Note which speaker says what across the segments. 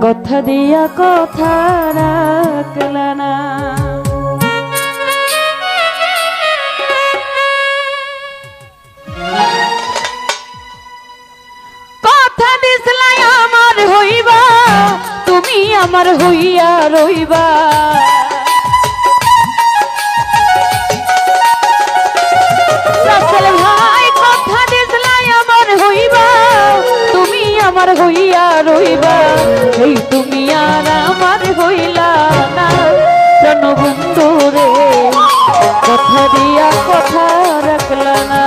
Speaker 1: কথা দিয়া কথা রাখলা না। কথা দিছলাই আমার হইবা, তুমি আমার হইয়া রইবা। ভাই কথা দিছলাই আমার হইবা, তুমি আমার হইয়া রইবা। এই তুমি আর আমার হইলা না জনবন্ধু রে, কথা দিয়া কথা রাখলা না,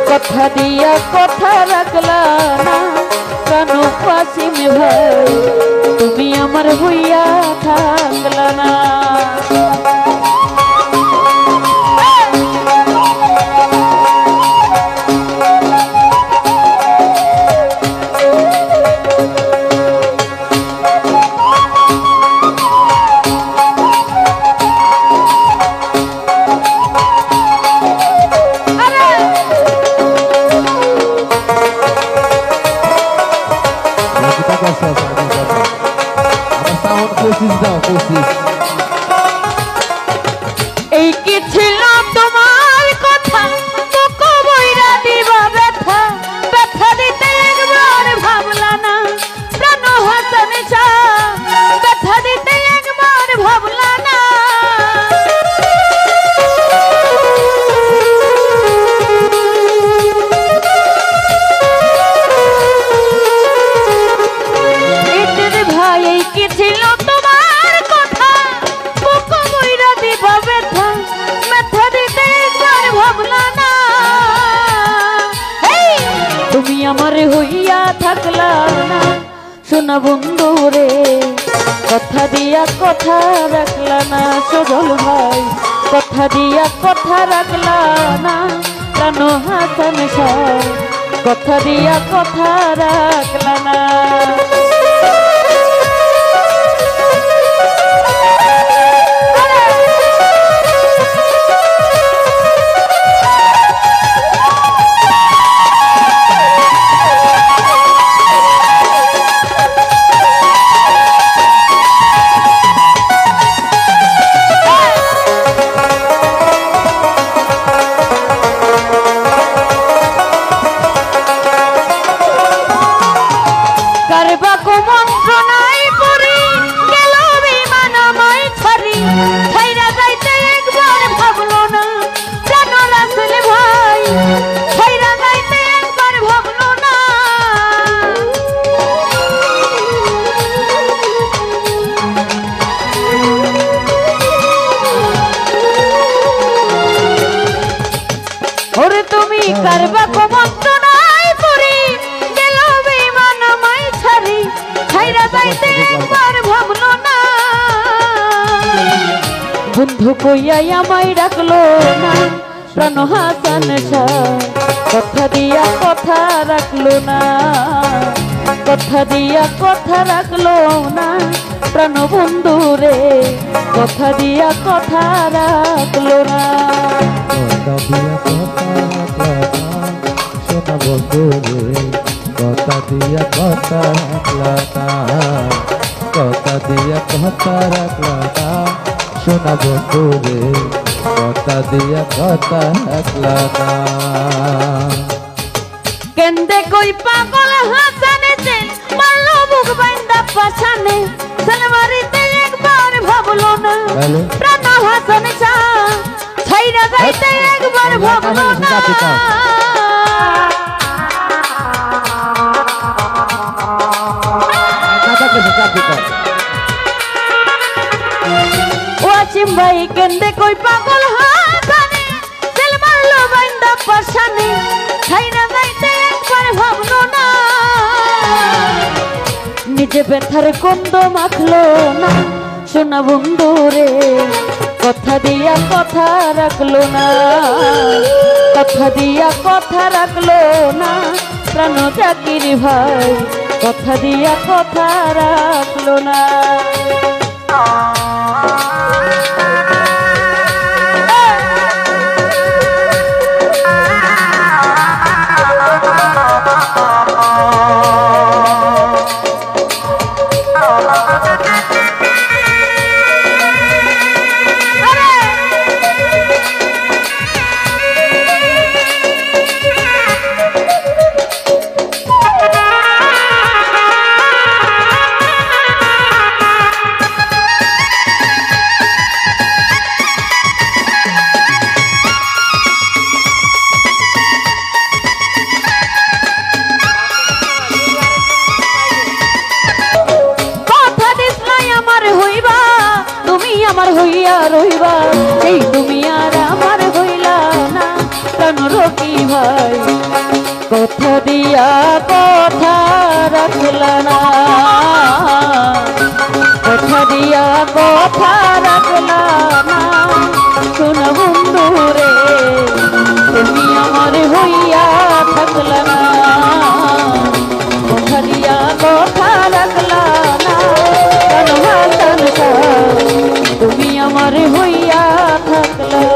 Speaker 1: কথা দিয়া কথা রাখলা না। কেন কাসিম ভাই তুমি আমার হইয়া থাকলা না। এই কি ছিল তোমার কথা, বুকু বইরা দিবা ব্যথা, ব্যথা দিতে একবার ভাবলা না প্রাণ হাসান চা, ব্যথা দিতে একবার ভাবলা না। এদের ভাই এই কি ছিল তোমার কথা, বুকু বইরা দিবা ব্যথা, ব্যথা দিতে একবার ভাবলা না। তুমি আমার হইয়া থাকলা না সোনা বন্ধু রে, কথা দিয়া কথা রাখলা না। সজল ভাই কথা দিয়া কথা রাখলা না, প্রাণ হাসান সাহ কথা দিয়া কথা রাখলা না। তুমি কারবা কুমন্ত্রণায় পড়ি গেল বেঈমান আমায় ছাড়ি, ছাইরা যাইতে একবার ভাবলো না। বন্ধু কইয়াই আমায় ডাকলো না প্রাণ হাসান শাহ, কথা দিয়া কথা রাখলো না, কথা দিয়া কথা রাখলো না। প্রাণ বন্ধু রে কথা দিয়া কথা রাখলো না।
Speaker 2: সোনা বন্ধু রে কথা দিয়া কথা রাখলা না, কথা দিয়া কথা রাখলা না। সোনা বন্ধু রে কথা দিয়া কথা রাখলা না।
Speaker 1: কেন্দে কই পাগল হাসানে যে মারলো বুক বাইন্দা পাছানে, সালমারিতে একবার ভাবলো না প্রাণ হাসানে চা, ছাইরা যাইতে একবার ভাবলো না। ওয়াসিম ভাই কেন্দে কই পাগল হাসানে, সালমারলো বাইন্দা পাছানে, ছাইরা যাইতে একবার ভাবলো না। নিজে ব্যথার কন্দ মাখলো না সোনা বন্ধু রে, কথা দিয়া কথা রাখলো না, কথা দিয়া কথা রাখলো না। প্রাণ জাকির ভাই কথা দিয়া কথা রাখলো না। হইয়া রইবা এই তুমি আর আমার হইলা না কেন রকি ভাই কথা দিয়া কথা রাখলা না কথা দিয়া কথা রাখলা না শোনা বন্ধু রে তুমি আমার হইয়া থাকলা না কথা দিয়া কথা রাখলা না কেন ভাষণ তুমি আমার হইয়া থাকলা